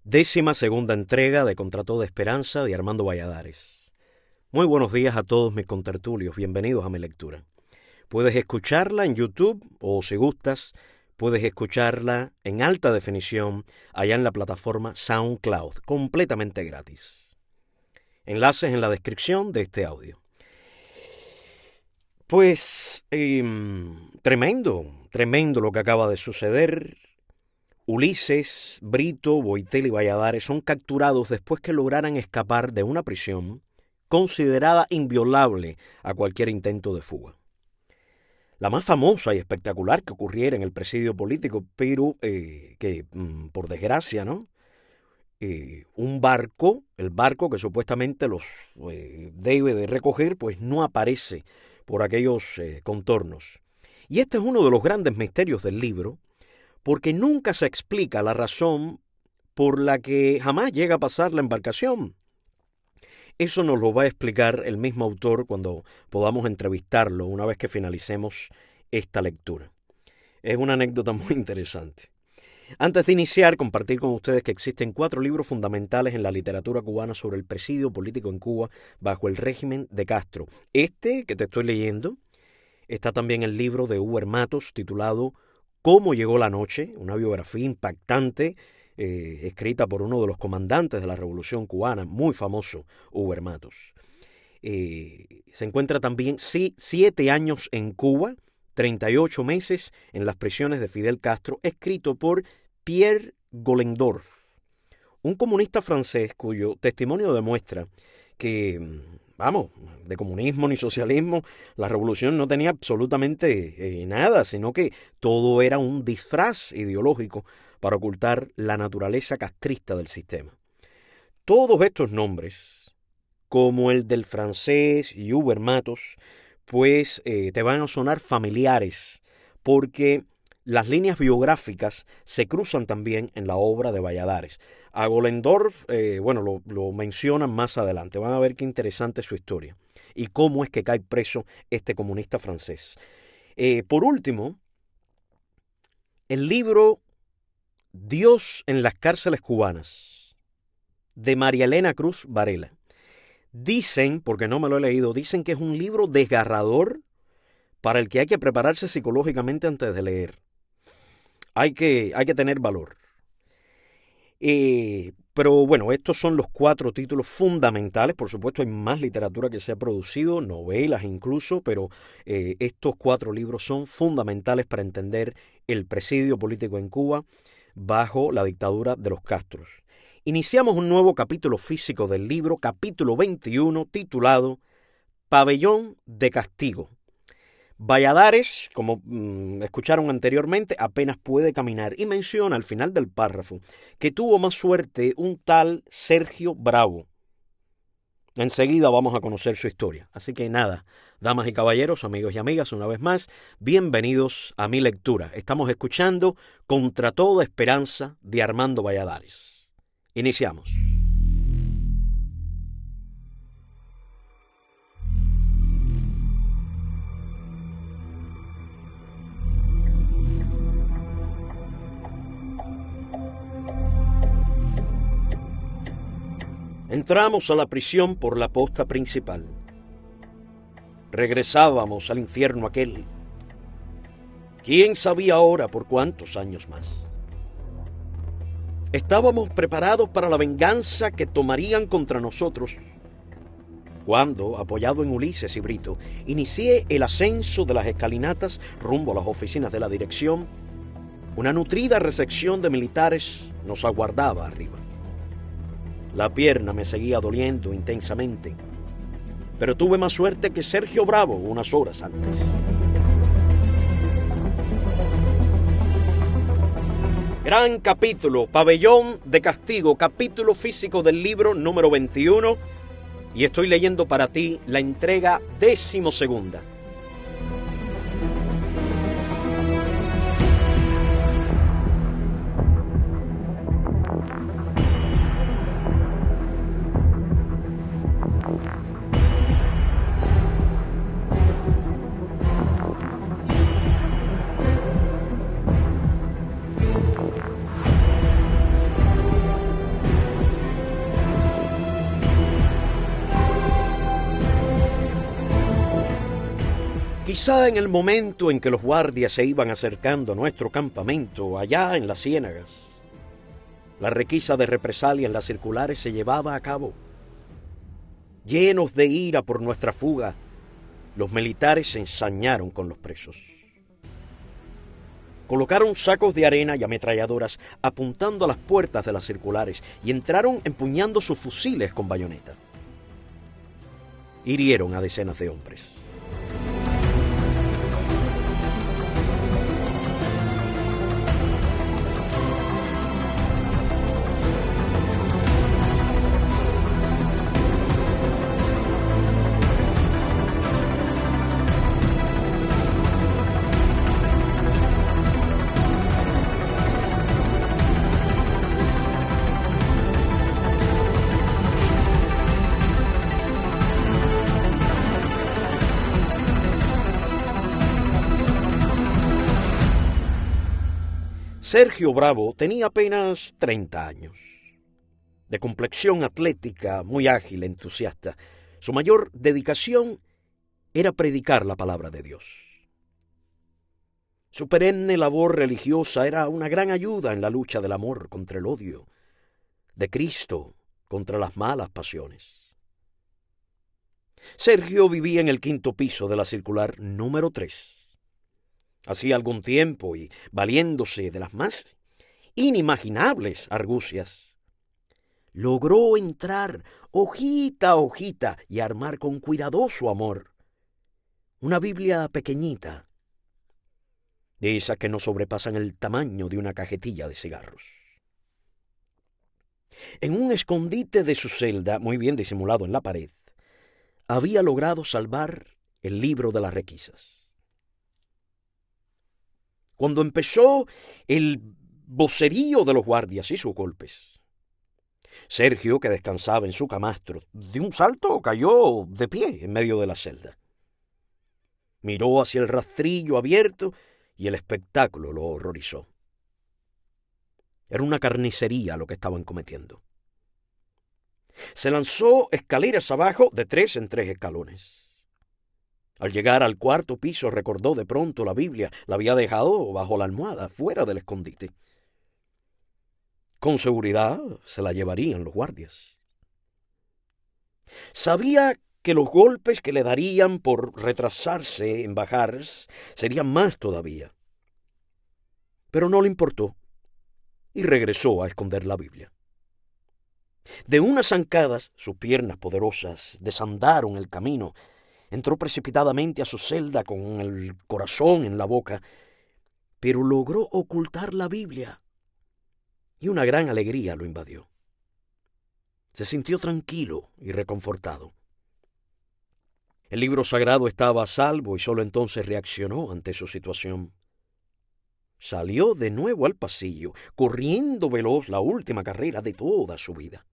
12ª entrega de Contra toda esperanza de Armando Valladares. Muy buenos días a todos mis contertulios, bienvenidos a mi lectura. Puedes escucharla en YouTube o, si gustas, puedes escucharla en alta definición allá en la plataforma SoundCloud, completamente gratis. Enlaces en la descripción de este audio. Pues, tremendo lo que acaba de suceder. Ulises, Brito, Boitel y Valladares son capturados después que lograran escapar de una prisión considerada inviolable a cualquier intento de fuga. La más famosa y espectacular que ocurriera en el presidio político, pero que, por desgracia, ¿no? Un barco, el barco que supuestamente los debe de recoger, pues no aparece por aquellos contornos. Y este es uno de los grandes misterios del libro, porque nunca se explica la razón por la que jamás llega a pasar la embarcación. Eso nos lo va a explicar el mismo autor cuando podamos entrevistarlo una vez que finalicemos esta lectura. Es una anécdota muy interesante. Antes de iniciar, compartir con ustedes que existen 4 libros fundamentales en la literatura cubana sobre el presidio político en Cuba bajo el régimen de Castro. Este que te estoy leyendo, está también el libro de Uber Matos titulado Cómo llegó la noche, una biografía impactante escrita por uno de los comandantes de la Revolución Cubana, muy famoso, Uber Matos. Se encuentra también 7 años en Cuba, 38 meses en las prisiones de Fidel Castro, escrito por Pierre Gollendorf, un comunista francés cuyo testimonio demuestra que, de comunismo ni socialismo, la revolución no tenía absolutamente nada, sino que todo era un disfraz ideológico para ocultar la naturaleza castrista del sistema. Todos estos nombres, como el del francés y Uber Matos, pues te van a sonar familiares, porque las líneas biográficas se cruzan también en la obra de Valladares. A Gollendorf, lo mencionan más adelante. Van a ver qué interesante es su historia y cómo es que cae preso este comunista francés. Por último, el libro Dios en las cárceles cubanas, de María Elena Cruz Varela. Dicen, porque no me lo he leído, dicen que es un libro desgarrador para el que hay que prepararse psicológicamente antes de leer. Hay que tener valor. Pero bueno, estos son los 4 títulos fundamentales. Por supuesto, hay más literatura que se ha producido, novelas incluso, pero estos 4 libros son fundamentales para entender el presidio político en Cuba bajo la dictadura de los Castros. Iniciamos un nuevo capítulo físico del libro, capítulo 21, titulado Pabellón de Castigo. Valladares, como escucharon anteriormente, apenas puede caminar y menciona al final del párrafo que tuvo más suerte un tal Sergio Bravo. Enseguida vamos a conocer su historia. Así que nada, damas y caballeros, amigos y amigas, una vez más, bienvenidos a mi lectura. Estamos escuchando Contra toda esperanza de Armando Valladares. Iniciamos. Entramos a la prisión por la posta principal. Regresábamos al infierno aquel. ¿Quién sabía ahora por cuántos años más? Estábamos preparados para la venganza que tomarían contra nosotros cuando, apoyado en Ulises y Brito, inicié el ascenso de las escalinatas rumbo a las oficinas de la dirección. Una nutrida recepción de militares nos aguardaba arriba. La pierna me seguía doliendo intensamente, pero tuve más suerte que Sergio Bravo unas horas antes. Gran capítulo, Pabellón de Castigo, capítulo físico del libro número 21, y estoy leyendo para ti la entrega 12ª. Quizá en el momento en que los guardias se iban acercando a nuestro campamento, allá en las ciénagas, la requisa de represalia en las circulares se llevaba a cabo. Llenos de ira por nuestra fuga, los militares se ensañaron con los presos. Colocaron sacos de arena y ametralladoras apuntando a las puertas de las circulares y entraron empuñando sus fusiles con bayoneta. Hirieron a decenas de hombres. Sergio Bravo tenía apenas 30 años. De complexión atlética, muy ágil, entusiasta. Su mayor dedicación era predicar la palabra de Dios. Su perenne labor religiosa era una gran ayuda en la lucha del amor contra el odio, de Cristo contra las malas pasiones. Sergio vivía en el 5º piso de la circular número 3. Hacía algún tiempo y, valiéndose de las más inimaginables argucias, logró entrar hojita a hojita y armar con cuidadoso amor una Biblia pequeñita, de esas que no sobrepasan el tamaño de una cajetilla de cigarros. En un escondite de su celda, muy bien disimulado en la pared, había logrado salvar el libro de las requisas. Cuando empezó el vocerío de los guardias y sus golpes, Sergio, que descansaba en su camastro, de un salto cayó de pie en medio de la celda. Miró hacia el rastrillo abierto y el espectáculo lo horrorizó. Era una carnicería lo que estaban cometiendo. Se lanzó escaleras abajo de 3 en 3 escalones. Al llegar al 4º piso recordó de pronto la Biblia. La había dejado bajo la almohada, fuera del escondite. Con seguridad se la llevarían los guardias. Sabía que los golpes que le darían por retrasarse en bajar serían más todavía. Pero no le importó y regresó a esconder la Biblia. De unas zancadas, sus piernas poderosas desandaron el camino. Entró precipitadamente a su celda con el corazón en la boca, pero logró ocultar la Biblia y una gran alegría lo invadió. Se sintió tranquilo y reconfortado. El libro sagrado estaba a salvo y solo entonces reaccionó ante su situación. Salió de nuevo al pasillo, corriendo veloz la última carrera de toda su vida.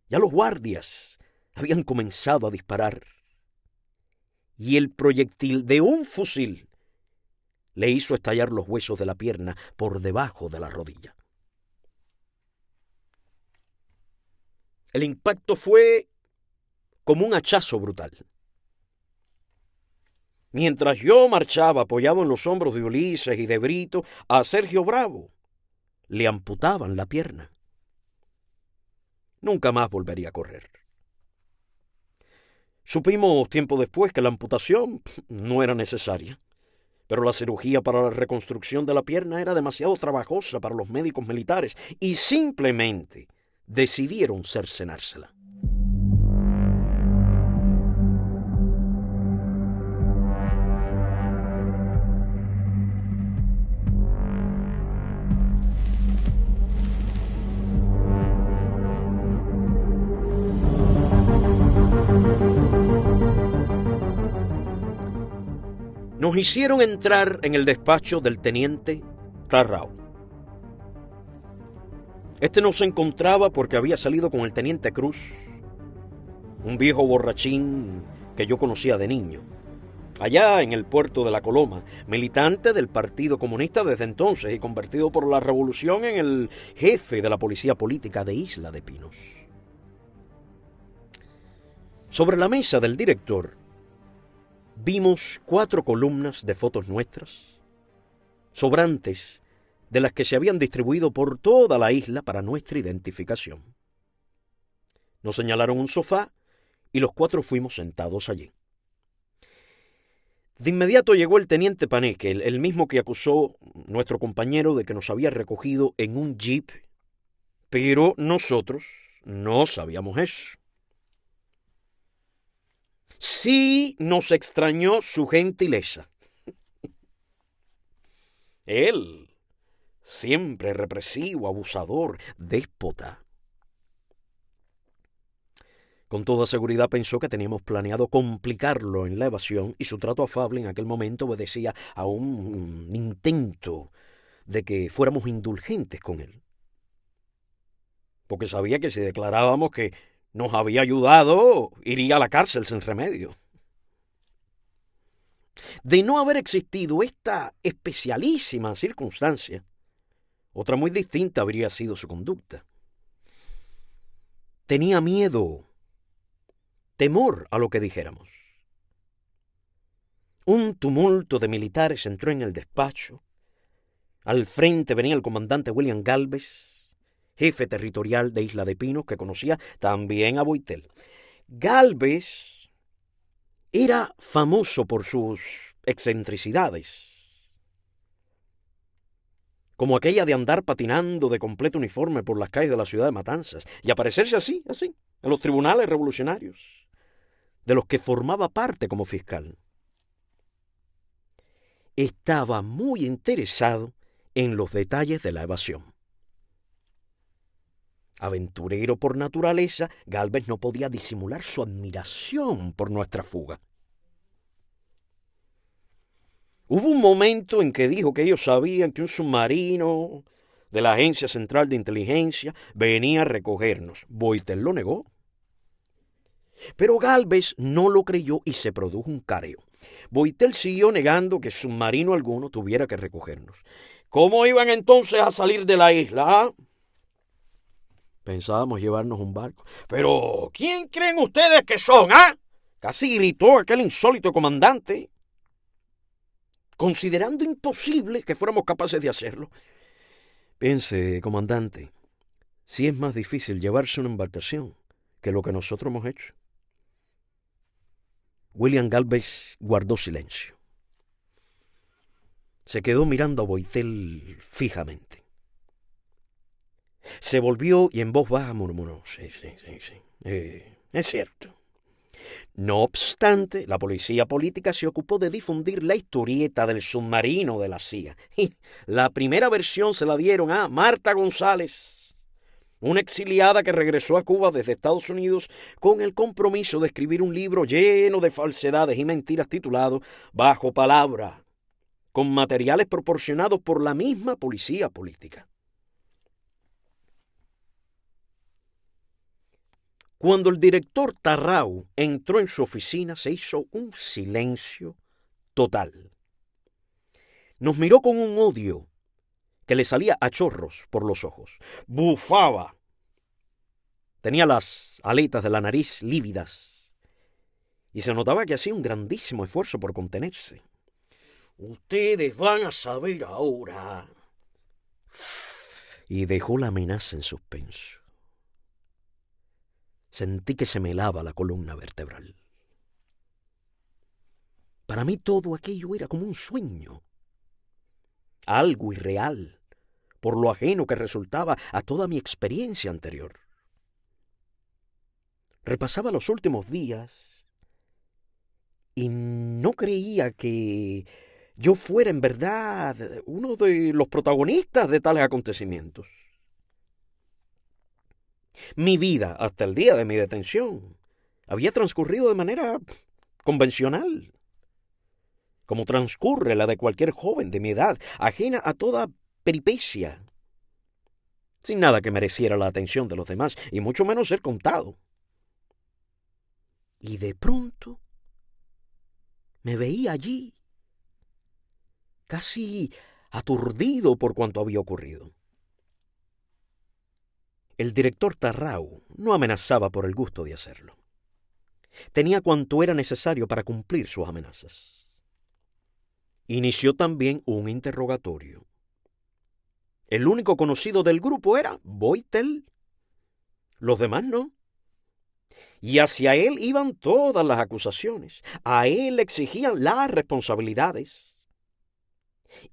Ya los guardias habían comenzado a disparar y el proyectil de un fusil le hizo estallar los huesos de la pierna por debajo de la rodilla. El impacto fue como un hachazo brutal. Mientras yo marchaba apoyado en los hombros de Ulises y de Brito, a Sergio Bravo le amputaban la pierna. Nunca más volvería a correr. Supimos tiempo después que la amputación no era necesaria, pero la cirugía para la reconstrucción de la pierna era demasiado trabajosa para los médicos militares y simplemente decidieron cercenársela. Nos hicieron entrar en el despacho del teniente Carrao. Este no se encontraba porque había salido con el teniente Cruz, un viejo borrachín que yo conocía de niño, allá en el puerto de La Coloma, militante del Partido Comunista desde entonces y convertido por la revolución en el jefe de la policía política de Isla de Pinos. Sobre la mesa del director vimos 4 columnas de fotos nuestras, sobrantes de las que se habían distribuido por toda la isla para nuestra identificación. Nos señalaron un sofá y los 4 fuimos sentados allí. De inmediato llegó el teniente Paneque, el mismo que acusó nuestro compañero de que nos había recogido en un jeep, pero nosotros no sabíamos eso. Sí nos extrañó su gentileza. Él, siempre represivo, abusador, déspota. Con toda seguridad pensó que teníamos planeado complicarlo en la evasión y su trato afable en aquel momento obedecía a un intento de que fuéramos indulgentes con él. Porque sabía que si declarábamos que nos había ayudado, iría a la cárcel sin remedio. De no haber existido esta especialísima circunstancia, otra muy distinta habría sido su conducta. Tenía miedo, temor a lo que dijéramos. Un tumulto de militares entró en el despacho. Al frente venía el comandante William Gálvez, jefe territorial de Isla de Pinos, que conocía también a Boitel. Gálvez era famoso por sus excentricidades, como aquella de andar patinando de completo uniforme por las calles de la ciudad de Matanzas y aparecerse así, en los tribunales revolucionarios, de los que formaba parte como fiscal. Estaba muy interesado en los detalles de la evasión. Aventurero por naturaleza, Gálvez no podía disimular su admiración por nuestra fuga. Hubo un momento en que dijo que ellos sabían que un submarino de la Agencia Central de Inteligencia venía a recogernos. Boitel lo negó. Pero Gálvez no lo creyó y se produjo un careo. Boitel siguió negando que submarino alguno tuviera que recogernos. ¿Cómo iban entonces a salir de la isla? Pensábamos llevarnos un barco. ¿Pero quién creen ustedes que son, Casi gritó aquel insólito comandante, considerando imposible que fuéramos capaces de hacerlo. Piense, comandante, si es más difícil llevarse una embarcación que lo que nosotros hemos hecho. William Gálvez guardó silencio. Se quedó mirando a Boitel fijamente. Se volvió y en voz baja murmuró: sí. Es cierto. No obstante, la policía política se ocupó de difundir la historieta del submarino de la CIA. Y la primera versión se la dieron a Marta González, una exiliada que regresó a Cuba desde Estados Unidos con el compromiso de escribir un libro lleno de falsedades y mentiras titulado Bajo Palabra, con materiales proporcionados por la misma policía política. Cuando el director Tarrau entró en su oficina, se hizo un silencio total. Nos miró con un odio que le salía a chorros por los ojos. Bufaba. Tenía las aletas de la nariz lívidas y se notaba que hacía un grandísimo esfuerzo por contenerse. Ustedes van a saber ahora. Y dejó la amenaza en suspenso. Sentí que se me helaba la columna vertebral. Para mí todo aquello era como un sueño, algo irreal, por lo ajeno que resultaba a toda mi experiencia anterior. Repasaba los últimos días y no creía que yo fuera en verdad uno de los protagonistas de tales acontecimientos. Mi vida, hasta el día de mi detención, había transcurrido de manera convencional, como transcurre la de cualquier joven de mi edad, ajena a toda peripecia, sin nada que mereciera la atención de los demás, y mucho menos ser contado. Y de pronto me veía allí, casi aturdido por cuanto había ocurrido. El director Tarrau no amenazaba por el gusto de hacerlo. tenía cuanto era necesario para cumplir sus amenazas. Inició también un interrogatorio. El único conocido del grupo era Boitel. Los demás no. Y hacia él iban todas las acusaciones. A él le exigían las responsabilidades.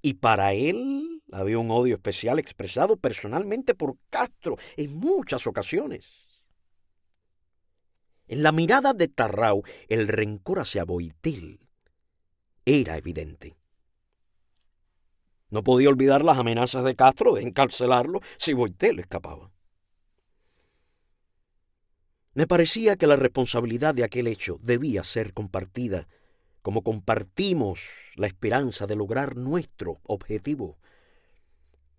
Y para él había un odio especial expresado personalmente por Castro en muchas ocasiones. En la mirada de Tarrau, el rencor hacia Boitel era evidente. No podía olvidar las amenazas de Castro de encarcelarlo si Boitel escapaba. Me parecía que la responsabilidad de aquel hecho debía ser compartida, como compartimos la esperanza de lograr nuestro objetivo.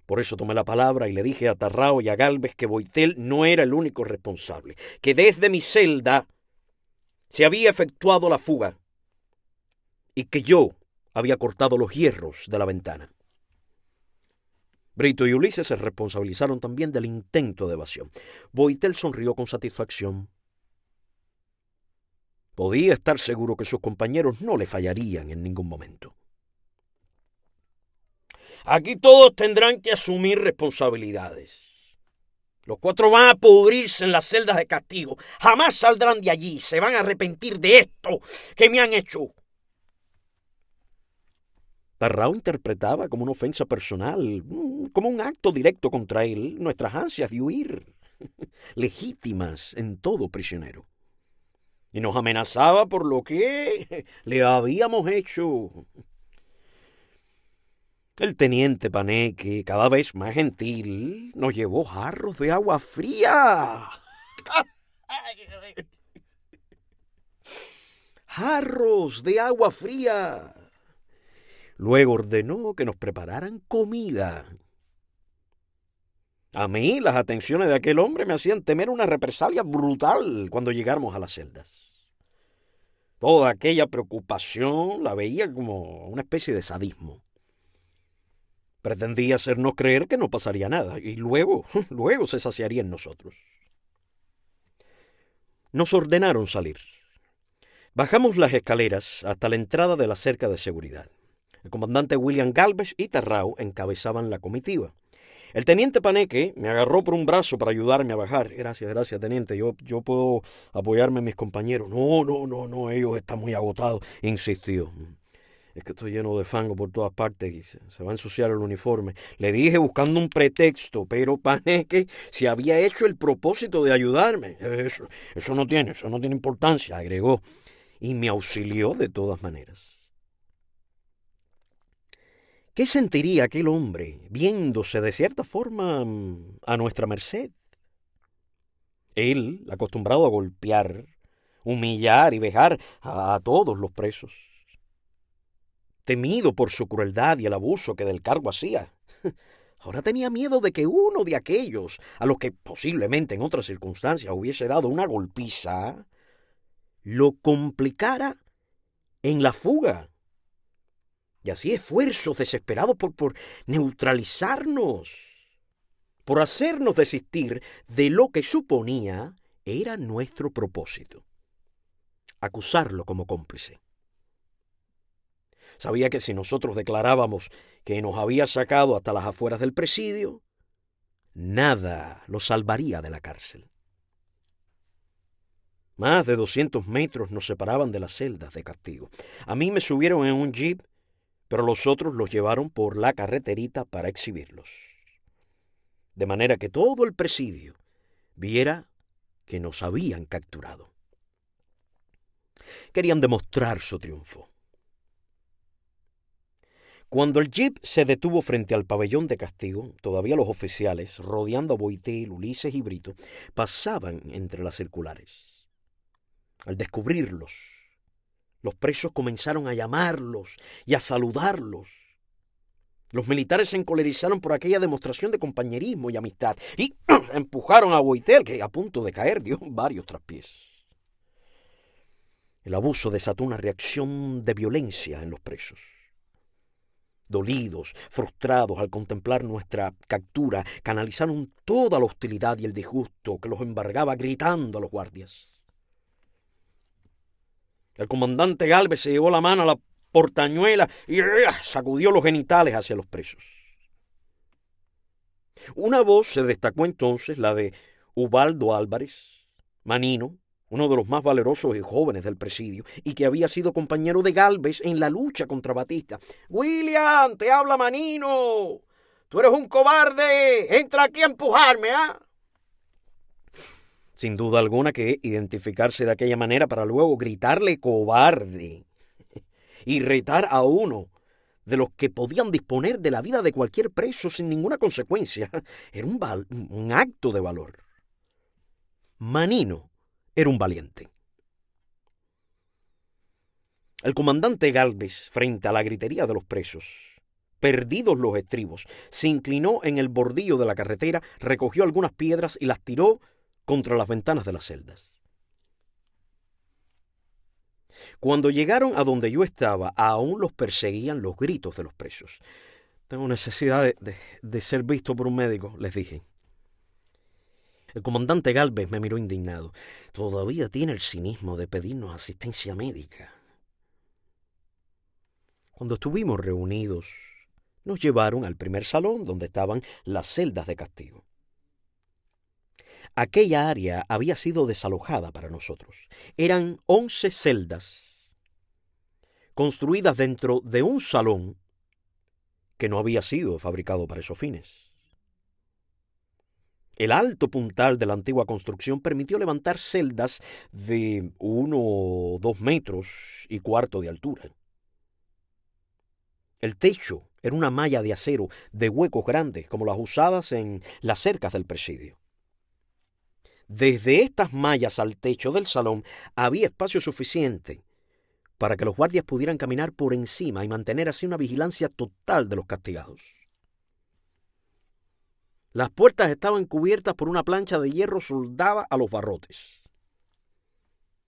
Por eso tomé la palabra y le dije a Tarrao y a Gálvez que Boitel no era el único responsable, que desde mi celda se había efectuado la fuga y que yo había cortado los hierros de la ventana. Brito y Ulises se responsabilizaron también del intento de evasión. Boitel sonrió con satisfacción. Podía estar seguro que sus compañeros no le fallarían en ningún momento. Aquí todos tendrán que asumir responsabilidades. Los 4 van a pudrirse en las celdas de castigo. Jamás saldrán de allí. Se van a arrepentir de esto que me han hecho. Tarrao interpretaba como una ofensa personal, como un acto directo contra él, nuestras ansias de huir, legítimas en todo prisionero. Y nos amenazaba por lo que le habíamos hecho. El teniente Paneque, cada vez más gentil, nos llevó jarros de agua fría. Jarros de agua fría. Luego ordenó que nos prepararan comida. A mí las atenciones de aquel hombre me hacían temer una represalia brutal cuando llegáramos a las celdas. Toda aquella preocupación la veía como una especie de sadismo. Pretendía hacernos creer que no pasaría nada y luego se saciaría en nosotros. Nos ordenaron salir. Bajamos las escaleras hasta la entrada de la cerca de seguridad. El comandante William Gálvez y Tarrao encabezaban la comitiva. El teniente Paneque me agarró por un brazo para ayudarme a bajar. Gracias, teniente. Yo puedo apoyarme en mis compañeros. No, ellos están muy agotados, insistió. Es que estoy lleno de fango por todas partes y se va a ensuciar el uniforme. Le dije buscando un pretexto, pero Paneque se había hecho el propósito de ayudarme. Eso no tiene importancia, agregó, y me auxilió de todas maneras. ¿Qué sentiría aquel hombre viéndose de cierta forma a nuestra merced? Él, acostumbrado a golpear, humillar y vejar a todos los presos, temido por su crueldad y el abuso que del cargo hacía, ahora tenía miedo de que uno de aquellos, a los que posiblemente en otras circunstancias hubiese dado una golpiza, lo complicara en la fuga. Y así esfuerzos desesperados por neutralizarnos, por hacernos desistir de lo que suponía era nuestro propósito, acusarlo como cómplice. Sabía que si nosotros declarábamos que nos había sacado hasta las afueras del presidio, nada lo salvaría de la cárcel. Más de 200 metros nos separaban de las celdas de castigo. A mí me subieron en un jeep, pero los otros los llevaron por la carreterita para exhibirlos. De manera que todo el presidio viera que nos habían capturado. Querían demostrar su triunfo. Cuando el jeep se detuvo frente al pabellón de castigo, todavía los oficiales, rodeando a Boitel, Ulises y Brito, pasaban entre las circulares. Al descubrirlos, los presos comenzaron a llamarlos y a saludarlos. Los militares se encolerizaron por aquella demostración de compañerismo y amistad y empujaron a Boitel, que a punto de caer dio varios traspiés. El abuso desató una reacción de violencia en los presos. Dolidos, frustrados al contemplar nuestra captura, canalizaron toda la hostilidad y el disgusto que los embargaba gritando a los guardias. El comandante Gálvez se llevó la mano a la portañuela y sacudió los genitales hacia los presos. Una voz se destacó entonces, la de Ubaldo Álvarez, Manino, uno de los más valerosos y jóvenes del presidio, y que había sido compañero de Gálvez en la lucha contra Batista. «William, te habla Manino. Tú eres un cobarde. Entra aquí a empujarme, ¿ah?» Sin duda alguna que identificarse de aquella manera para luego gritarle cobarde y retar a uno de los que podían disponer de la vida de cualquier preso sin ninguna consecuencia era un acto de valor. Manino era un valiente. El comandante Gálvez, frente a la gritería de los presos, perdidos los estribos, se inclinó en el bordillo de la carretera, recogió algunas piedras y las tiró contra las ventanas de las celdas. Cuando llegaron a donde yo estaba, aún los perseguían los gritos de los presos. «Tengo necesidad de ser visto por un médico», les dije. El comandante Gálvez me miró indignado. «Todavía tiene el cinismo de pedirnos asistencia médica». Cuando estuvimos reunidos, nos llevaron al primer salón donde estaban las celdas de castigo. Aquella área había sido desalojada para nosotros. Eran 11 celdas construidas dentro de un salón que no había sido fabricado para esos fines. El alto puntal de la antigua construcción permitió levantar celdas de 1 o 2 metros y cuarto de altura. El techo era una malla de acero de huecos grandes, como las usadas en las cercas del presidio. Desde estas mallas al techo del salón había espacio suficiente para que los guardias pudieran caminar por encima y mantener así una vigilancia total de los castigados. Las puertas estaban cubiertas por una plancha de hierro soldada a los barrotes.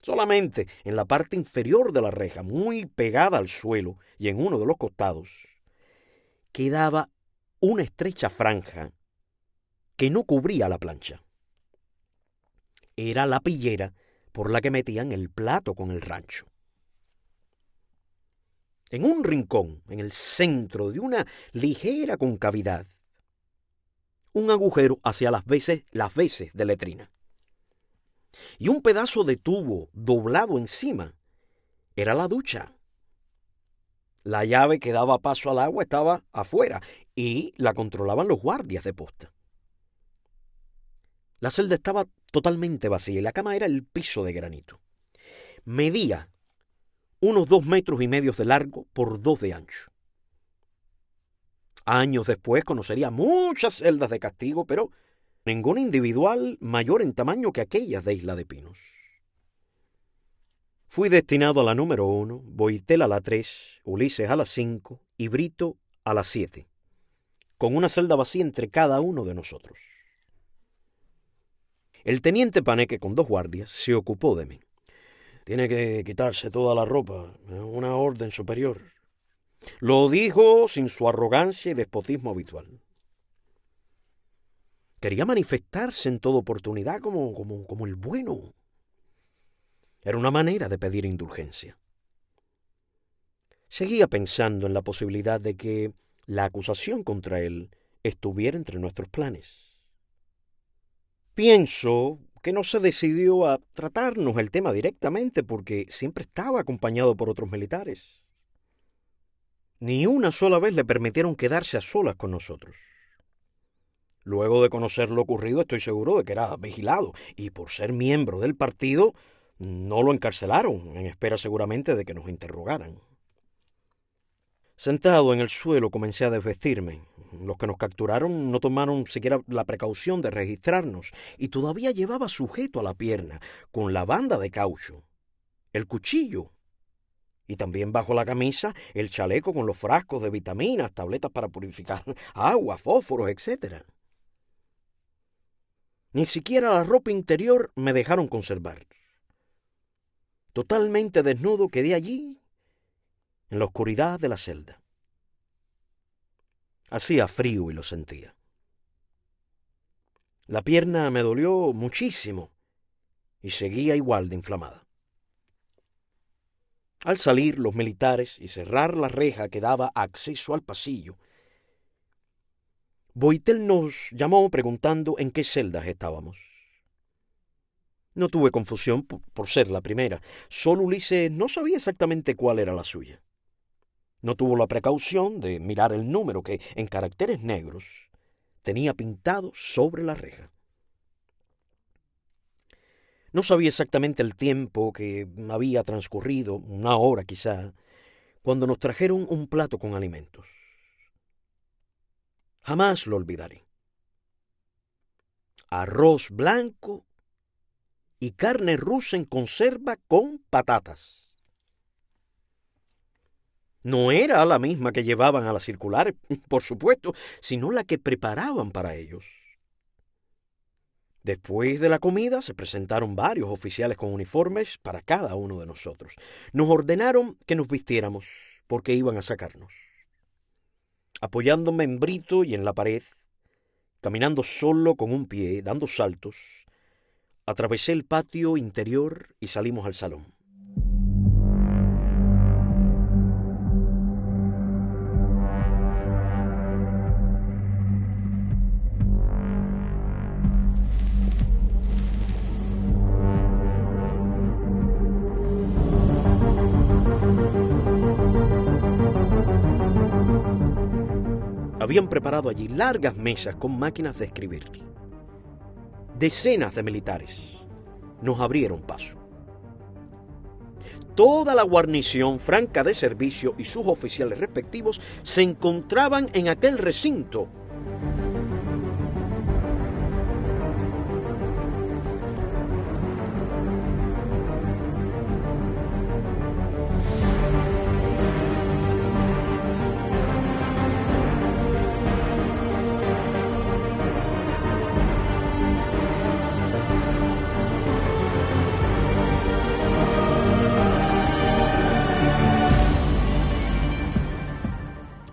Solamente en la parte inferior de la reja, muy pegada al suelo y en uno de los costados, quedaba una estrecha franja que no cubría la plancha. Era la pillera por la que metían el plato con el rancho. En un rincón, en el centro de una ligera concavidad, un agujero hacia las veces de letrina. Y un pedazo de tubo doblado encima era la ducha. La llave que daba paso al agua estaba afuera y la controlaban los guardias de posta. La celda estaba totalmente vacía y la cama era el piso de granito. Medía unos 2,5 metros de largo por 2 de ancho. Años después conocería muchas celdas de castigo, pero ninguna individual mayor en tamaño que aquellas de Isla de Pinos. Fui destinado a la número 1, Boitel a la 3, Ulises a la 5 y Brito a la 7, con una celda vacía entre cada uno de nosotros. El teniente Paneque, con 2 guardias, se ocupó de mí. «Tiene que quitarse toda la ropa, una orden superior». Lo dijo sin su arrogancia y despotismo habitual. Quería manifestarse en toda oportunidad como el bueno. Era una manera de pedir indulgencia. Seguía pensando en la posibilidad de que la acusación contra él estuviera entre nuestros planes. Pienso que no se decidió a tratarnos el tema directamente porque siempre estaba acompañado por otros militares. Ni una sola vez le permitieron quedarse a solas con nosotros. Luego de conocer lo ocurrido, estoy seguro de que era vigilado, y por ser miembro del partido, no lo encarcelaron, en espera seguramente de que nos interrogaran. Sentado en el suelo comencé a desvestirme. Los que nos capturaron no tomaron siquiera la precaución de registrarnos, y todavía llevaba sujeto a la pierna, con la banda de caucho, el cuchillo, y también bajo la camisa el chaleco con los frascos de vitaminas, tabletas para purificar agua, fósforos, etc. Ni siquiera la ropa interior me dejaron conservar. Totalmente desnudo quedé allí, en la oscuridad de la celda. Hacía frío y lo sentía. La pierna me dolió muchísimo y seguía igual de inflamada. Al salir los militares y cerrar la reja que daba acceso al pasillo, Boitel nos llamó preguntando en qué celdas estábamos. No tuve confusión por ser la primera. Solo Ulises no sabía exactamente cuál era la suya. No tuvo la precaución de mirar el número que, en caracteres negros, tenía pintado sobre la reja. No sabía exactamente el tiempo que había transcurrido, una hora quizá, cuando nos trajeron un plato con alimentos. Jamás lo olvidaré. Arroz blanco y carne rusa en conserva con patatas. No era la misma que llevaban a las circulares, por supuesto, sino la que preparaban para ellos. Después de la comida se presentaron varios oficiales con uniformes para cada uno de nosotros. Nos ordenaron que nos vistiéramos porque iban a sacarnos. Apoyándome en Brito y en la pared, caminando solo con un pie, dando saltos, atravesé el patio interior y salimos al salón. Habían preparado allí largas mesas con máquinas de escribir. Decenas de militares nos abrieron paso. Toda la guarnición franca de servicio y sus oficiales respectivos se encontraban en aquel recinto.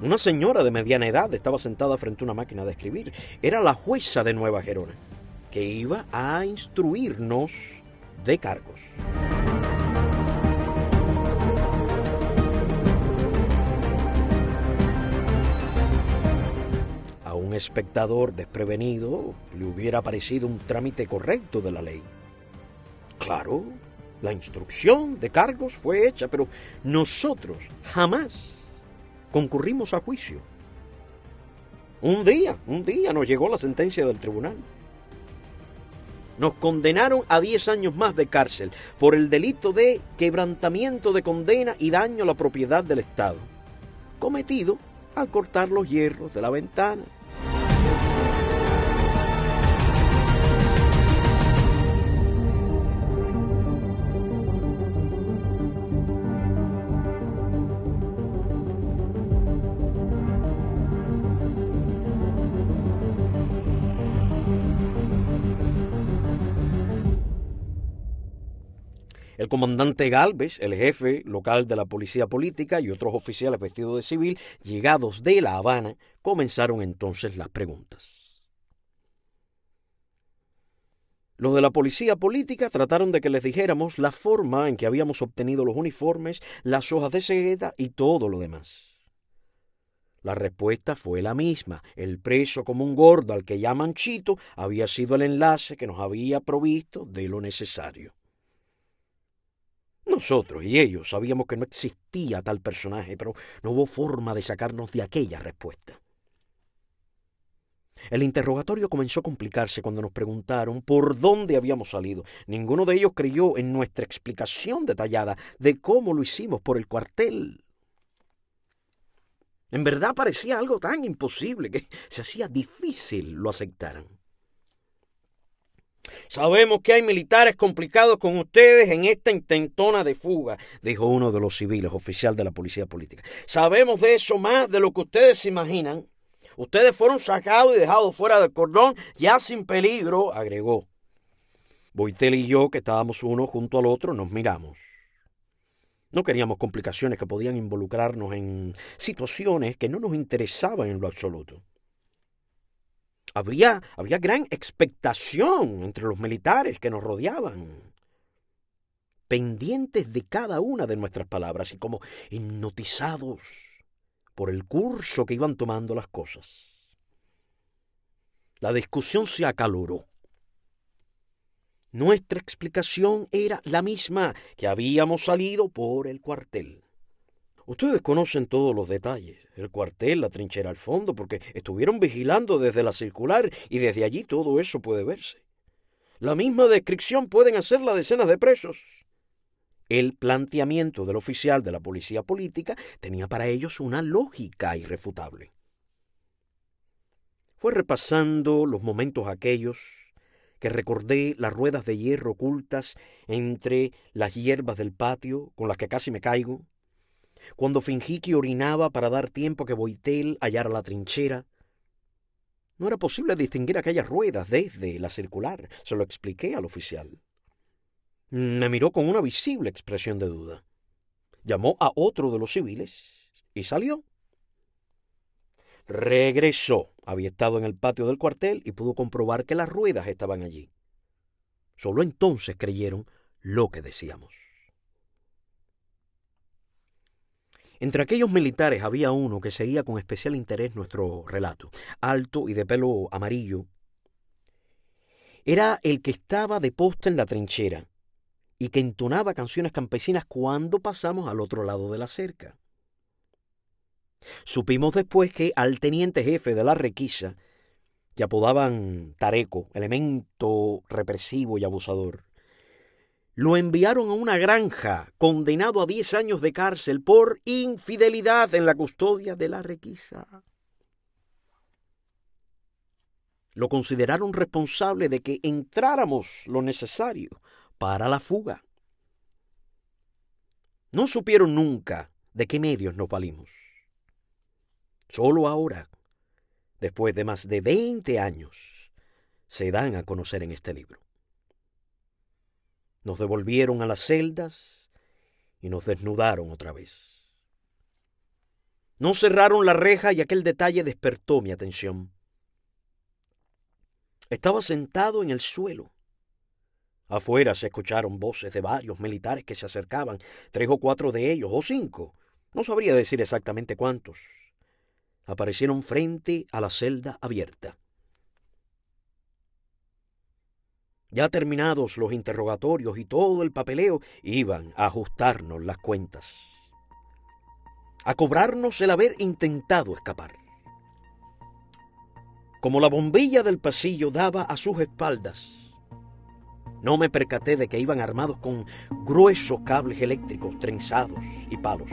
Una señora de mediana edad estaba sentada frente a una máquina de escribir. Era la jueza de Nueva Gerona, que iba a instruirnos de cargos. A un espectador desprevenido le hubiera parecido un trámite correcto de la ley. Claro, la instrucción de cargos fue hecha, pero nosotros jamás concurrimos a juicio. Un día nos llegó la sentencia del tribunal. Nos condenaron a 10 años más de cárcel por el delito de quebrantamiento de condena y daño a la propiedad del Estado, cometido al cortar los hierros de la ventana. El comandante Gálvez, el jefe local de la policía política y otros oficiales vestidos de civil, llegados de La Habana, comenzaron entonces las preguntas. Los de la policía política trataron de que les dijéramos la forma en que habíamos obtenido los uniformes, las hojas de cegueta y todo lo demás. La respuesta fue la misma. El preso como un gordo al que llaman Chito había sido el enlace que nos había provisto de lo necesario. Nosotros y ellos sabíamos que no existía tal personaje, pero no hubo forma de sacarnos de aquella respuesta. El interrogatorio comenzó a complicarse cuando nos preguntaron por dónde habíamos salido. Ninguno de ellos creyó en nuestra explicación detallada de cómo lo hicimos por el cuartel. En verdad parecía algo tan imposible que se hacía difícil lo aceptaran. Sabemos que hay militares complicados con ustedes en esta intentona de fuga, dijo uno de los civiles, oficial de la policía política. Sabemos de eso más de lo que ustedes se imaginan. Ustedes fueron sacados y dejados fuera del cordón ya sin peligro, agregó. Boitel y yo, que estábamos uno junto al otro, nos miramos. No queríamos complicaciones que podían involucrarnos en situaciones que no nos interesaban en lo absoluto. Había gran expectación entre los militares que nos rodeaban. pendientes de cada una de nuestras palabras y como hipnotizados por el curso que iban tomando las cosas. La discusión se acaloró. Nuestra explicación era la misma, que habíamos salido por el cuartel. Ustedes conocen todos los detalles, el cuartel, la trinchera al fondo, porque estuvieron vigilando desde la circular y desde allí todo eso puede verse. La misma descripción pueden hacer las decenas de presos. El planteamiento del oficial de la policía política tenía para ellos una lógica irrefutable. Fue repasando los momentos aquellos que recordé las ruedas de hierro ocultas entre las hierbas del patio con las que casi me caigo, cuando fingí que orinaba para dar tiempo a que Boitel hallara la trinchera. No era posible distinguir aquellas ruedas desde la circular, se lo expliqué al oficial. Me miró con una visible expresión de duda. Llamó a otro de los civiles y salió. Regresó. Había estado en el patio del cuartel y pudo comprobar que las ruedas estaban allí. Solo entonces creyeron lo que decíamos. Entre aquellos militares había uno que seguía con especial interés nuestro relato, alto y de pelo amarillo. Era el que estaba de posta en la trinchera y que entonaba canciones campesinas cuando pasamos al otro lado de la cerca. Supimos después que al teniente jefe de la requisa, que apodaban Tareco, elemento represivo y abusador, lo enviaron a una granja, condenado a 10 años de cárcel por infidelidad en la custodia de la requisa. Lo consideraron responsable de que entráramos lo necesario para la fuga. No supieron nunca de qué medios nos valimos. Solo ahora, después de más de 20 años, se dan a conocer en este libro. Nos devolvieron a las celdas y nos desnudaron otra vez. No cerraron la reja y aquel detalle despertó mi atención. Estaba sentado en el suelo. Afuera se escucharon voces de varios militares que se acercaban, 3 o 4 de ellos, o 5, no sabría decir exactamente cuántos. Aparecieron frente a la celda abierta. Ya terminados los interrogatorios y todo el papeleo, iban a ajustarnos las cuentas, a cobrarnos el haber intentado escapar. Como la bombilla del pasillo daba a sus espaldas, no me percaté de que iban armados con gruesos cables eléctricos trenzados y palos.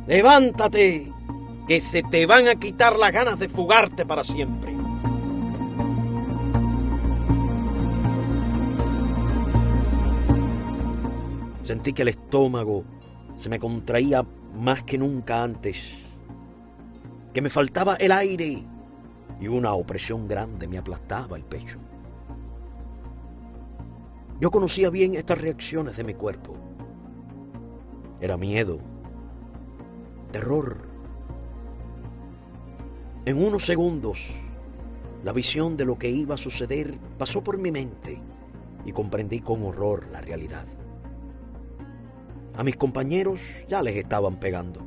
¡Levántate! Que se te van a quitar las ganas de fugarte para siempre. Sentí que el estómago se me contraía más que nunca antes, que me faltaba el aire y una opresión grande me aplastaba el pecho. Yo conocía bien estas reacciones de mi cuerpo. Era miedo, terror. En unos segundos, la visión de lo que iba a suceder pasó por mi mente y comprendí con horror la realidad. A mis compañeros ya les estaban pegando.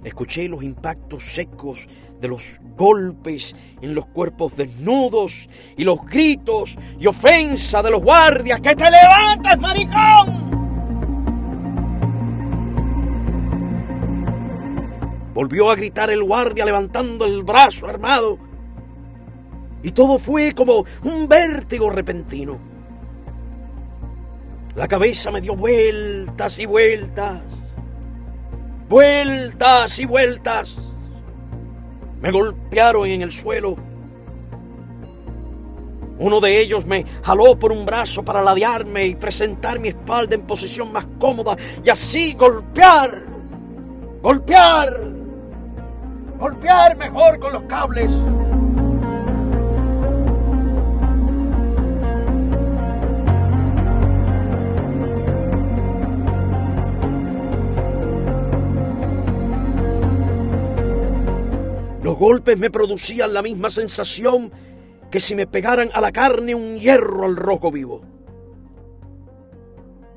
Escuché los impactos secos de los golpes en los cuerpos desnudos y los gritos y ofensa de los guardias. ¡Que te levantes, maricón! Volvió a gritar el guardia levantando el brazo armado. Y todo fue como un vértigo repentino. La cabeza me dio vueltas y vueltas. Vueltas y vueltas. Me golpearon en el suelo. Uno de ellos me jaló por un brazo para ladearme y presentar mi espalda en posición más cómoda y así golpear. Golpear mejor con los cables. Los golpes me producían la misma sensación que si me pegaran a la carne un hierro al rojo vivo.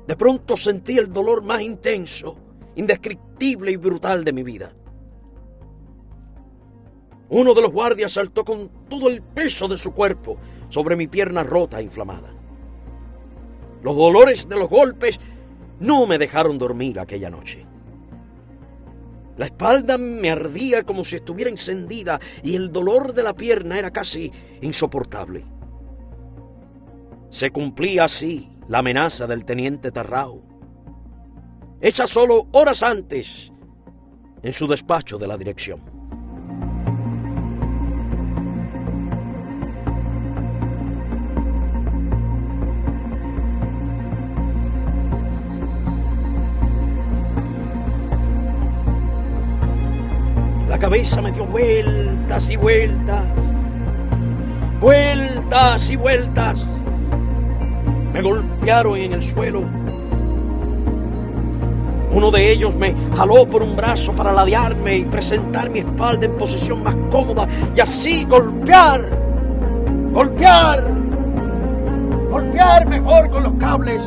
De pronto sentí el dolor más intenso, indescriptible y brutal de mi vida. Uno de los guardias saltó con todo el peso de su cuerpo sobre mi pierna rota e inflamada. Los dolores de los golpes no me dejaron dormir aquella noche. La espalda me ardía como si estuviera encendida y el dolor de la pierna era casi insoportable. Se cumplía así la amenaza del teniente Tarrao, hecha solo horas antes en su despacho de la dirección. La cabeza me dio vueltas y vueltas, vueltas y vueltas. Me golpearon en el suelo. Uno de ellos me jaló por un brazo para ladearme y presentar mi espalda en posición más cómoda y así golpear mejor con los cables.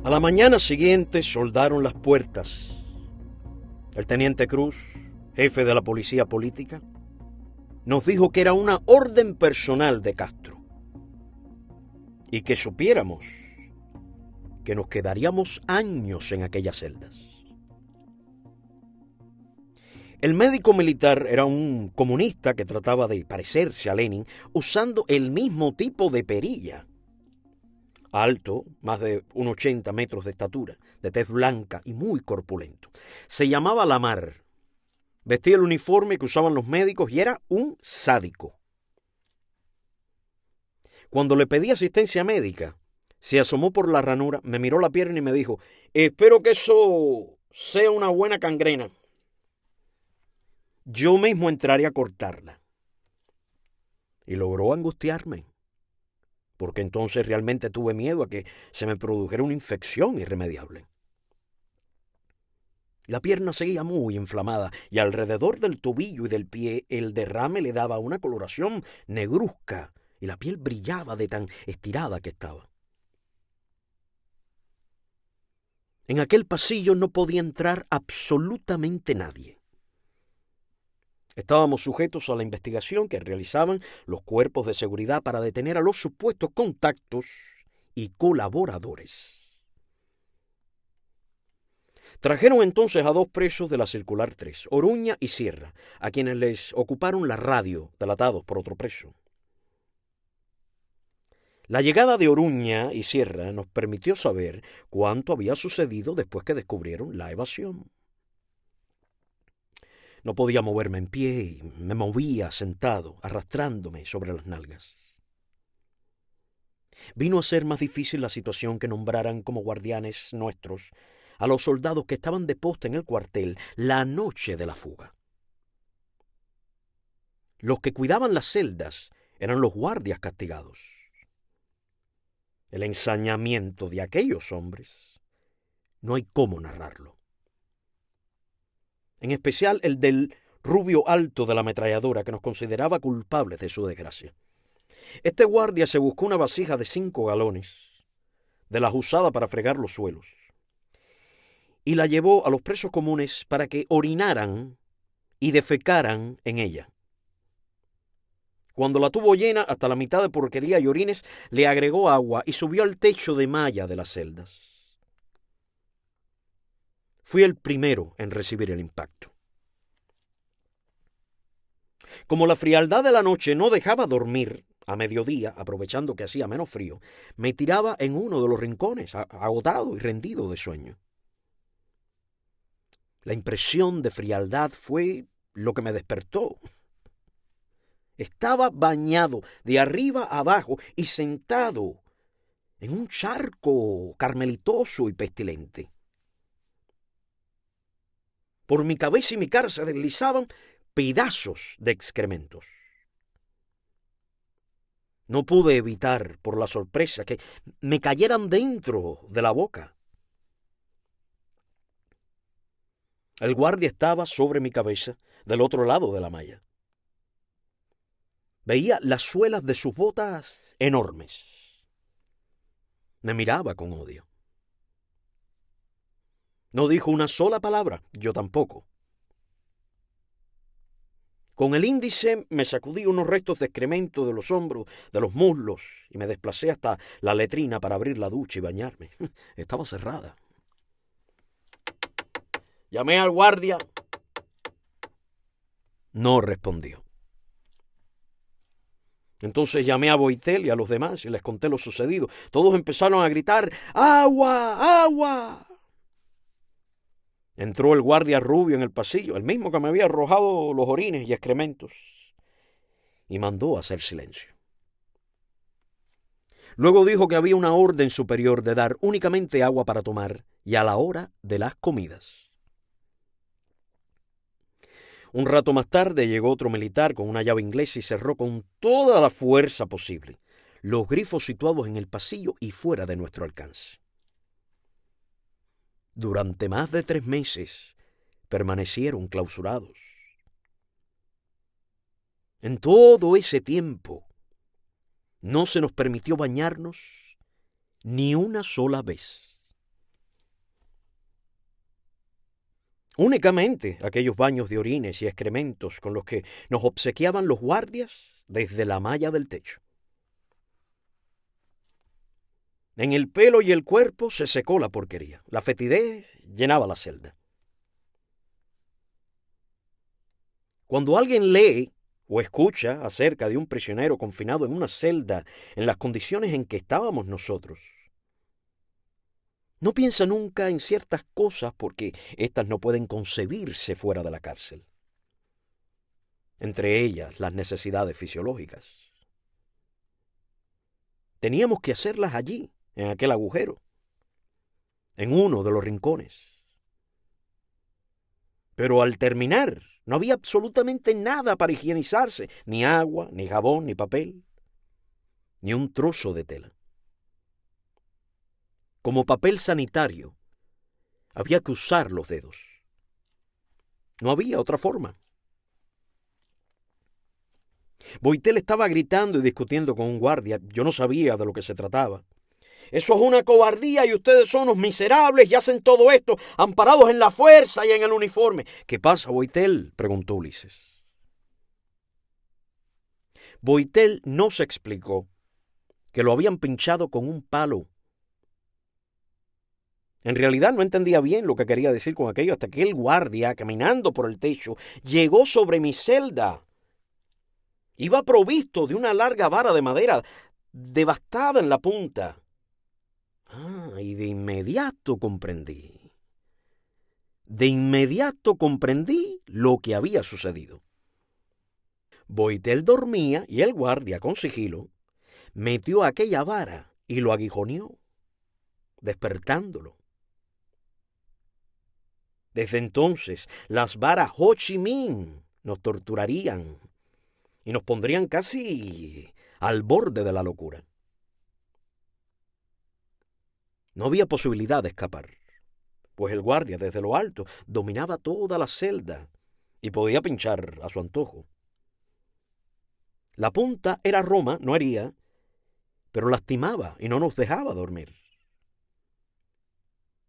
A la mañana siguiente soldaron las puertas. El teniente Cruz, jefe de la policía política, nos dijo que era una orden personal de Castro y que supiéramos que nos quedaríamos años en aquellas celdas. El médico militar era un comunista que trataba de parecerse a Lenin usando el mismo tipo de perilla. Alto, más de 1,80 metros de estatura, de tez blanca y muy corpulento. Se llamaba Lamar. Vestía el uniforme que usaban los médicos y era un sádico. Cuando le pedí asistencia médica, se asomó por la ranura, me miró la pierna y me dijo: espero que eso sea una buena gangrena. Yo mismo entraré a cortarla. Y logró angustiarme, porque entonces realmente tuve miedo a que se me produjera una infección irremediable. La pierna seguía muy inflamada y alrededor del tobillo y del pie el derrame le daba una coloración negruzca y la piel brillaba de tan estirada que estaba. En aquel pasillo no podía entrar absolutamente nadie. Estábamos sujetos a la investigación que realizaban los cuerpos de seguridad para detener a los supuestos contactos y colaboradores. Trajeron entonces a 2 presos de la Circular 3, Oruña y Sierra, a quienes les ocuparon la radio, delatados por otro preso. La llegada de Oruña y Sierra nos permitió saber cuánto había sucedido después que descubrieron la evasión. No podía moverme en pie y me movía sentado, arrastrándome sobre las nalgas. Vino a ser más difícil la situación que nombraran como guardianes nuestros a los soldados que estaban de posta en el cuartel la noche de la fuga. Los que cuidaban las celdas eran los guardias castigados. El ensañamiento de aquellos hombres no hay cómo narrarlo. En especial el del rubio alto de la ametralladora que nos consideraba culpables de su desgracia. Este guardia se buscó una vasija de 5 galones, de las usadas para fregar los suelos, y la llevó a los presos comunes para que orinaran y defecaran en ella. Cuando la tuvo llena hasta la mitad de porquería y orines, le agregó agua y subió al techo de malla de las celdas. Fui el primero en recibir el impacto. Como la frialdad de la noche no dejaba dormir, A mediodía, aprovechando que hacía menos frío, me tiraba en uno de los rincones, agotado y rendido de sueño. La impresión de frialdad fue lo que me despertó. Estaba bañado de arriba a abajo y sentado en un charco carmelitoso y pestilente. Por mi cabeza y mi cara se deslizaban pedazos de excrementos. No pude evitar, por la sorpresa, que me cayeran dentro de la boca. El guardia estaba sobre mi cabeza, del otro lado de la malla. Veía las suelas de sus botas enormes. Me miraba con odio. No dijo una sola palabra, yo tampoco. Con el índice me sacudí unos restos de excremento de los hombros, de los muslos, y me desplacé hasta la letrina para abrir la ducha y bañarme. Estaba cerrada. Llamé al guardia. No respondió. Entonces llamé a Boitel y a los demás y les conté lo sucedido. Todos empezaron a gritar: ¡agua! ¡Agua! Entró el guardia rubio en el pasillo, el mismo que me había arrojado los orines y excrementos, y mandó hacer silencio. Luego dijo que había una orden superior de dar únicamente agua para tomar y a la hora de las comidas. Un rato más tarde llegó otro militar con una llave inglesa y cerró con toda la fuerza posible los grifos situados en el pasillo y fuera de nuestro alcance. Durante más de 3 meses permanecieron clausurados. En todo ese tiempo no se nos permitió bañarnos ni una sola vez. Únicamente aquellos baños de orines y excrementos con los que nos obsequiaban los guardias desde la malla del techo. En el pelo y el cuerpo se secó la porquería. La fetidez llenaba la celda. Cuando alguien lee o escucha acerca de un prisionero confinado en una celda en las condiciones en que estábamos nosotros, no piensa nunca en ciertas cosas porque éstas no pueden concebirse fuera de la cárcel. Entre ellas, las necesidades fisiológicas. Teníamos que hacerlas allí, en aquel agujero, en uno de los rincones. Pero al terminar, no había absolutamente nada para higienizarse, ni agua, ni jabón, ni papel, ni un trozo de tela. Como papel sanitario, había que usar los dedos. No había otra forma. Boitel estaba gritando y discutiendo con un guardia. Yo no sabía de lo que se trataba. Eso es una cobardía y ustedes son unos miserables y hacen todo esto amparados en la fuerza y en el uniforme. ¿Qué pasa, Boitel?, preguntó Ulises. Boitel nos explicó que lo habían pinchado con un palo. En realidad no entendía bien lo que quería decir con aquello hasta que el guardia, caminando por el techo, llegó sobre mi celda. Iba provisto de una larga vara de madera, devastada en la punta. Y de inmediato comprendí. De inmediato comprendí lo que había sucedido. Boitel dormía y el guardia, con sigilo, metió aquella vara y lo aguijoneó, despertándolo. Desde entonces, las varas Ho Chi Minh nos torturarían y nos pondrían casi al borde de la locura. No había posibilidad de escapar, pues el guardia desde lo alto dominaba toda la celda y podía pinchar a su antojo. La punta era roma, no hería, pero lastimaba y no nos dejaba dormir.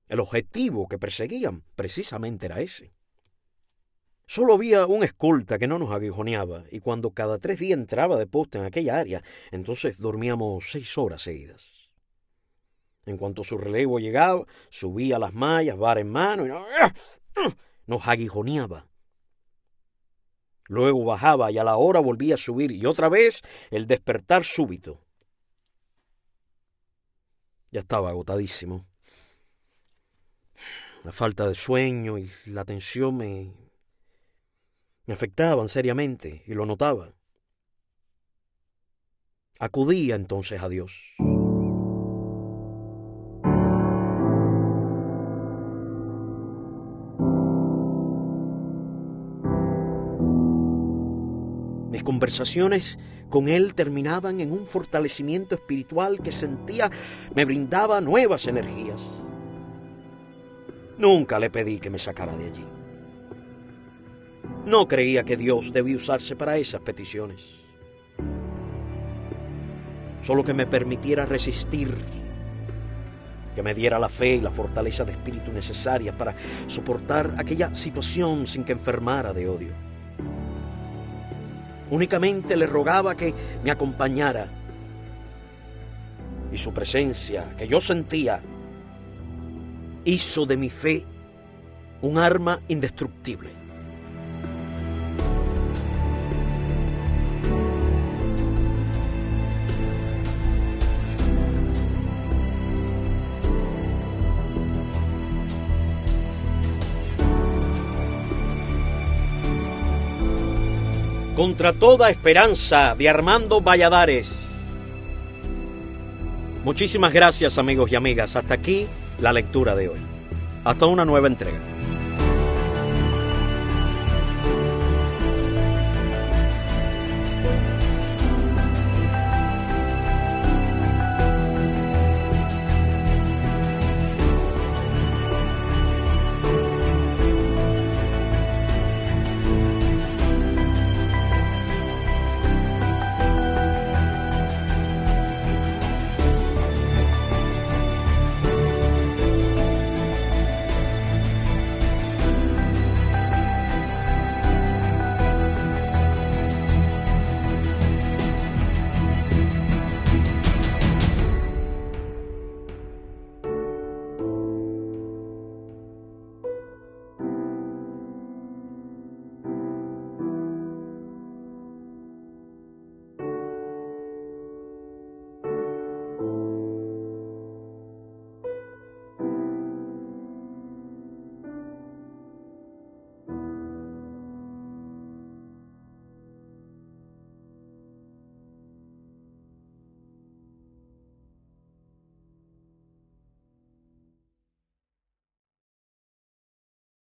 El objetivo que perseguían precisamente era ese. Solo había un escolta que no nos aguijoneaba y cuando cada 3 días entraba de poste en aquella área, entonces dormíamos 6 horas seguidas. En cuanto su relevo llegaba, subía las mallas, vara en mano y nos aguijoneaba. Luego bajaba y a la hora volvía a subir, y otra vez el despertar súbito. Ya estaba agotadísimo. La falta de sueño y la tensión me afectaban seriamente, y lo notaba. Acudía entonces a Dios. Mis conversaciones con Él terminaban en un fortalecimiento espiritual que sentía me brindaba nuevas energías. Nunca le pedí que me sacara de allí. No creía que Dios debía usarse para esas peticiones. Solo que me permitiera resistir, que me diera la fe y la fortaleza de espíritu necesarias para soportar aquella situación sin que enfermara de odio. Únicamente le rogaba que me acompañara, y su presencia, que yo sentía, hizo de mi fe un arma indestructible. Contra toda esperanza, de Armando Valladares. Muchísimas gracias, amigos y amigas. Hasta aquí la lectura de hoy. Hasta una nueva entrega.